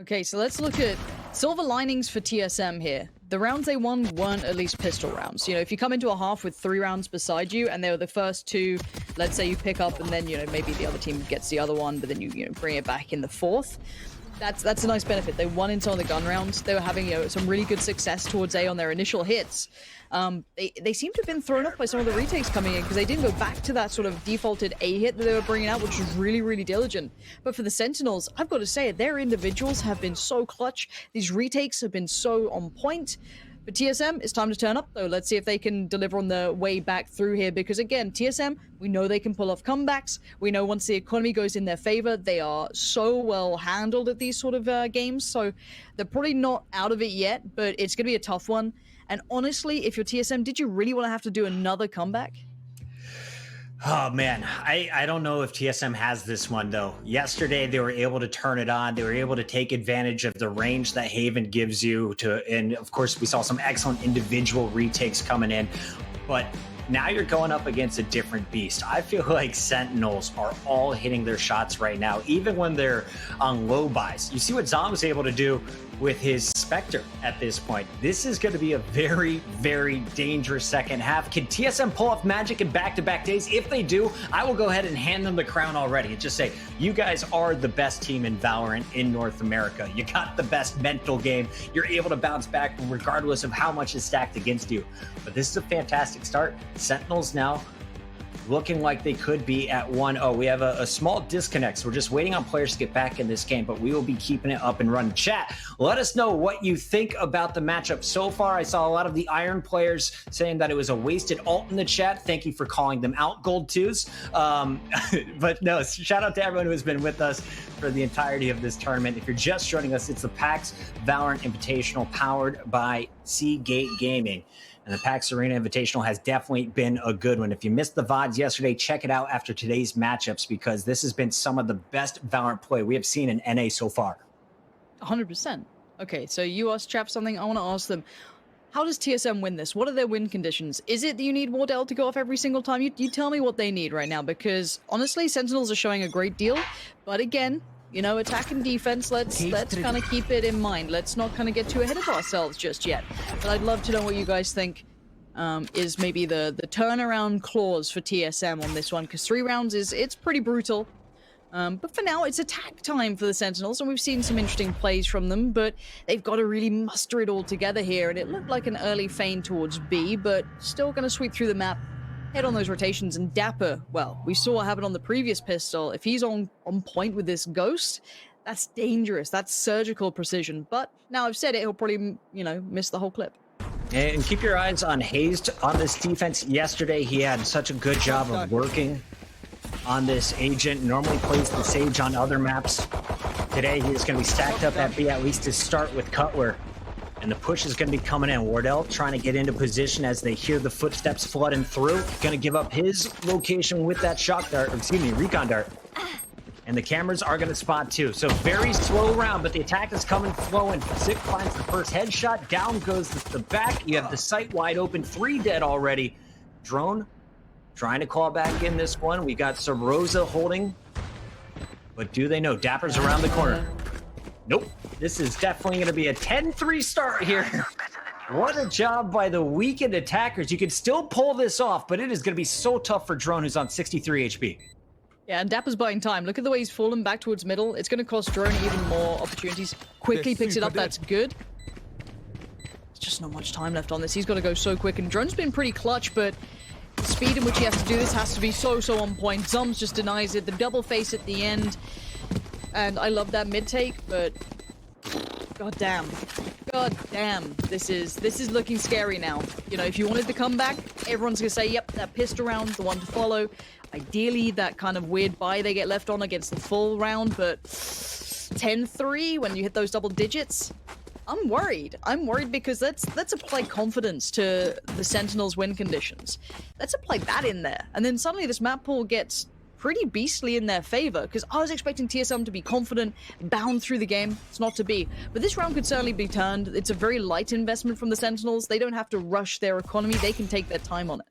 Okay, so let's look at silver linings for TSM here. The rounds they won weren't at least pistol rounds. You know, if you come into a half with 3 rounds beside you and they were the first 2, let's say you pick up and then, you know, maybe the other team gets the other one, but then you bring it back in the 4th. That's a nice benefit. They won in some of the gun rounds. They were having, you know, some really good success towards A on their initial hits. They seem to have been thrown off by some of the retakes coming in because they didn't go back to that sort of defaulted A hit that they were bringing out, which was really, really diligent. But for the Sentinels, I've got to say, their individuals have been so clutch. These retakes have been so on point. For TSM, it's time to turn up, though. Let's see if they can deliver on the way back through here, because, again, TSM, we know they can pull off comebacks. We know once the economy goes in their favor, they are so well handled at these sort of games, so they're probably not out of it yet, but it's going to be a tough one. And honestly, if you're TSM, did you really want to have to do another comeback? Oh, man, I don't know if TSM has this one, though. Yesterday, they were able to turn it on. They were able to take advantage of the range that Haven gives you. And, of course, we saw some excellent individual retakes coming in. But now you're going up against a different beast. I feel like Sentinels are all hitting their shots right now, even when they're on low buys. You see what ZAM was able to do with his Spectre at this point. This is going to be a very, very dangerous second half. Can TSM pull off magic in back-to-back days? If they do, I will go ahead and hand them the crown already and just say, you guys are the best team in Valorant in North America. You got the best mental game. You're able to bounce back regardless of how much is stacked against you. But this is a fantastic start. Sentinels now looking like they could be at 1-0. We have a small disconnect, so we're just waiting on players to get back in this game, but we will be keeping it up and running. Chat, let us know what you think about the matchup so far. I saw a lot of the Iron players saying that it was a wasted ult in the chat. Thank you for calling them out, Gold 2s. But no, shout out to everyone who has been with us for the entirety of this tournament. If you're just joining us, it's the PAX Valorant Invitational powered by Seagate Gaming. And the PAX Arena Invitational has definitely been a good one. If you missed the VODs yesterday, check it out after today's matchups, because this has been some of the best Valorant play we have seen in NA so far. 100%. Okay, so you asked Chap something. I want to ask them, how does TSM win this? What are their win conditions? Is it that you need Wardell to go off every single time? You tell me what they need right now, because honestly, Sentinels are showing a great deal. But again, you know, attack and defense, let's kind of keep it in mind. Let's not kind of get too ahead of ourselves just yet. But I'd love to know what you guys think is maybe the turnaround clause for TSM on this one, because 3 rounds it's pretty brutal. But for now, it's attack time for the Sentinels, and we've seen some interesting plays from them, but they've got to really muster it all together here, and it looked like an early feint towards B, but still going to sweep through the map, head on those rotations, and dapr, well, we saw what happened on the previous pistol. If he's on point with this ghost, that's dangerous. That's surgical precision. But now I've said it, he'll probably, you know, miss the whole clip. And keep your eyes on hazed on this defense. Yesterday, he had such a good job of working on this agent. Normally plays the Sage on other maps. Today, he's going to be stacked up at B, at least to start with Cutler. And the push is going to be coming in. Wardell trying to get into position as they hear the footsteps flooding through. Going to give up his location with that shock dart, or excuse me, recon dart. And the cameras are going to spot too. So very slow round, but the attack is coming flowing. Zik finds the first headshot. Down goes the back. You have the site wide open. 3 dead already. Drone trying to call back in this one. We got Subroza holding. But do they know? Dapr's around the corner. Nope. This is definitely going to be a 10-3 start here. What a job by the weakened attackers. You can still pull this off, but it is going to be so tough for Drone, who's on 63 HP. Yeah, and dapr's buying time. Look at the way he's fallen back towards middle. It's going to cost Drone even more opportunities. Quickly picks it up. That's good. There's just not much time left on this. He's got to go so quick. And Drone's been pretty clutch, but the speed in which he has to do this has to be so on point. Zombs just denies it. The double face at the end. And I love that mid take, but god damn, this is looking scary now. You know, if you wanted to come back, everyone's gonna say, yep, that pistol round's the one to follow. Ideally, that kind of weird buy they get left on against the full round, but 10-3 when you hit those double digits, I'm worried. I'm worried because let's apply confidence to the Sentinels' win conditions. Let's apply that in there, and then suddenly this map pool gets pretty beastly in their favor, because I was expecting TSM to be confident, bound through the game. It's not to be. But this round could certainly be turned. It's a very light investment from the Sentinels. They don't have to rush their economy. They can take their time on it.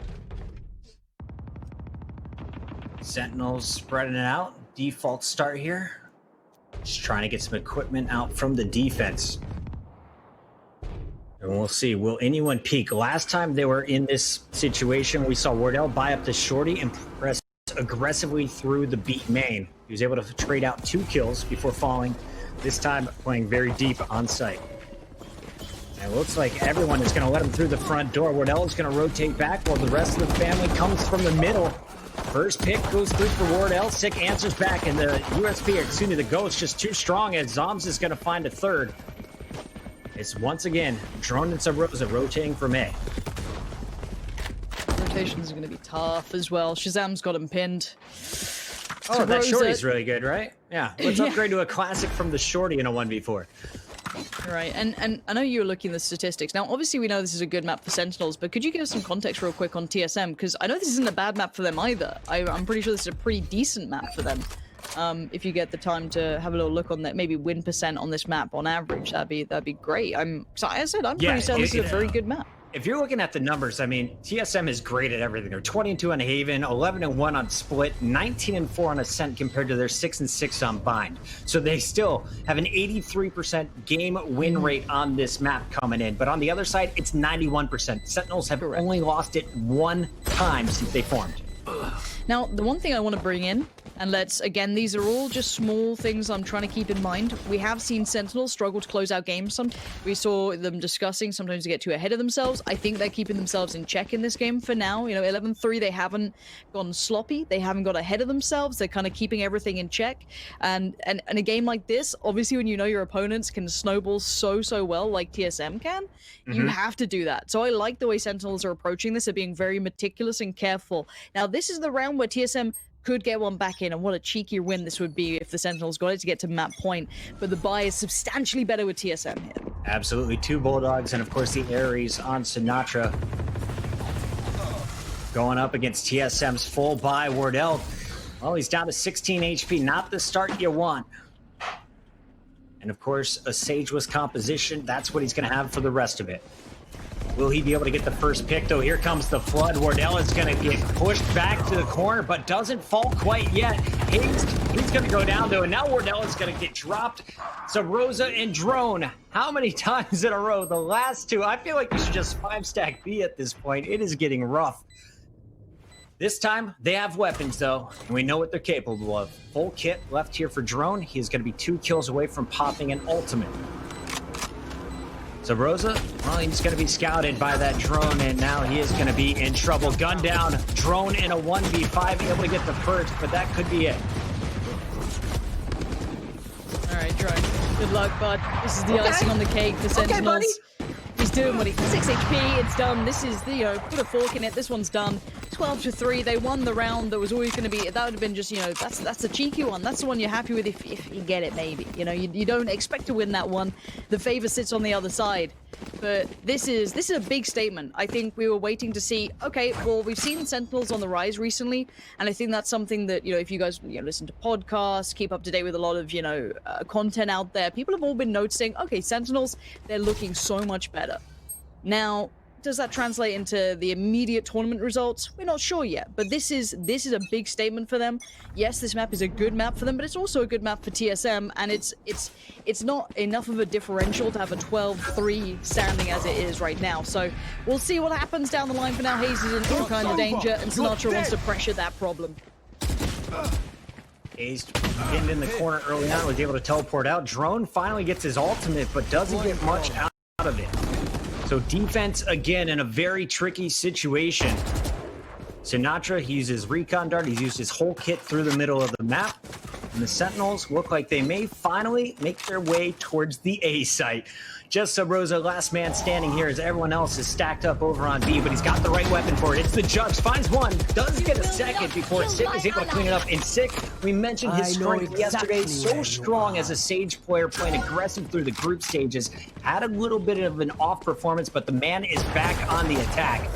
Sentinels spreading it out. Default start here. Just trying to get some equipment out from the defense. And we'll see, will anyone peek? Last time they were in this situation, we saw Wardell buy up the shorty and press aggressively through the B main. He was able to trade out 2 kills before falling, this time playing very deep on site. And it looks like everyone is going to let him through the front door. Wardell is going to rotate back while the rest of the family comes from the middle. First pick goes through for Wardell. Sick answers back, and the USP, excuse me, the Ghost just too strong as zombs is going to find a third. It's once again Drone and Subroza rotating from A. Rotations are going to be tough as well. ShahZaM's got him pinned. Oh, that shorty's really good, right? Yeah, let's upgrade to a classic from the shorty in a 1v4. Right, and I know you were looking at the statistics. Now, obviously, we know this is a good map for Sentinels, but could you give us some context real quick on TSM? Because I know this isn't a bad map for them either. I'm pretty sure this is a pretty decent map for them. If you get the time to have a little look on that, maybe win % on this map on average, that'd be great. I'm pretty certain this is a very good map. If you're looking at the numbers, I mean, TSM is great at everything. They're 20-2 on Haven, 11-1 on Split, 19-4 on Ascent compared to their 6-6 on Bind. So they still have an 83% game win rate on this map coming in. But on the other side, it's 91%. Sentinels have only lost it 1 time since they formed. Now, the one thing I want to bring in, and again, these are all just small things I'm trying to keep in mind. We have seen Sentinels struggle to close out games. We saw them discussing sometimes to get too ahead of themselves. I think they're keeping themselves in check in this game for now. You know, 11-3, they haven't gone sloppy. They haven't got ahead of themselves. They're kind of keeping everything in check. And a game like this, obviously when you know your opponents can snowball so well like TSM can, you have to do that. So I like the way Sentinels are approaching this. They're being very meticulous and careful. Now, this is the round where TSM could get one back in, and what a cheeky win this would be if the Sentinels got it to get to map point. But the buy is substantially better with TSM here. Absolutely. 2 Bulldogs, and of course the Ares on Sinatraa. Going up against TSM's full buy, Wardell. Well, he's down to 16 HP, not the start you want. And of course, a Sageless composition, that's what he's going to have for the rest of it. Will he be able to get the first pick, though? Here comes the flood. Wardell is going to get pushed back to the corner, but doesn't fall quite yet. Hazed, he's going to go down, though, and now Wardell is going to get dropped. Subroza and Drone, how many times in a row? The last 2, I feel like you should just 5-stack B at this point. It is getting rough. This time, they have weapons, though, and we know what they're capable of. Full kit left here for Drone. He is going to be 2 kills away from popping an ultimate. Subroza, well, he's going to be scouted by that Drone, and now he is going to be in trouble. Gun down, Drone in a 1v5, able to get the first, but that could be it. All right, Drone. Good luck, bud. This is the icing on the cake for Sentinels. He's doing what he... 6 HP, it's done. This is the, put a fork in it. This one's done. 12-3. They won the round. That was always going to be... That would have been just, that's a cheeky one. That's the one you're happy with if you get it, maybe. You don't expect to win that one. The favor sits on the other side. But this is a big statement. I think we were waiting to see, okay, well, we've seen Sentinels on the rise recently, and I think that's something that, if you guys listen to podcasts, keep up to date with a lot of, content out there, people have all been noticing, okay, Sentinels, they're looking so much better. Now, does that translate into the immediate tournament results? We're not sure yet, but this is a big statement for them. Yes, this map is a good map for them, but it's also a good map for TSM, and it's not enough of a differential to have a 12-3 standing as it is right now. So we'll see what happens down the line. For now, Hazed is in all kind of danger, and Sinatraa wants to pressure that problem. Hazed pinned in the corner early on, was able to teleport out. Drone finally gets his ultimate, but doesn't get much out of it. So defense, again, in a very tricky situation. Sinatraa, he uses Recon Dart. He's used his whole kit through the middle of the map. And the Sentinels look like they may finally make their way towards the A site. Just Subroza, last man standing here as everyone else is stacked up over on B, but he's got the right weapon for it. It's the Judge, finds one, does get a second before Sick is able to clean it up. And Sick, we mentioned his strength yesterday, so strong as a Sage player, playing aggressive through the group stages. Had a little bit of an off performance, but the man is back on the attack.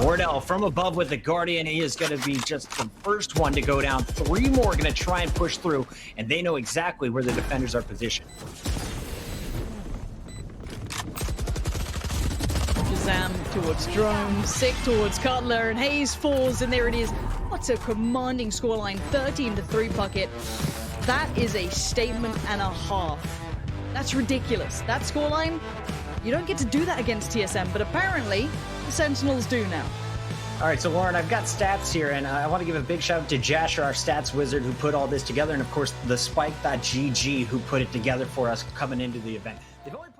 Wardell from above with the Guardian. He is going to be just the first one to go down. 3 more going to try and push through, and they know exactly where the defenders are positioned. ShahZaM towards Drone, Sick towards Cutler, and Hazed falls, and there it is. What a commanding scoreline, 13-3 bucket. That is a statement and a half. That's ridiculous. That scoreline, you don't get to do that against TSM, but apparently the Sentinels do now. All right, so Lauren, I've got stats here, and I want to give a big shout out to Jasher, our stats wizard, who put all this together, and of course the Spike.gg, who put it together for us coming into the event. They've only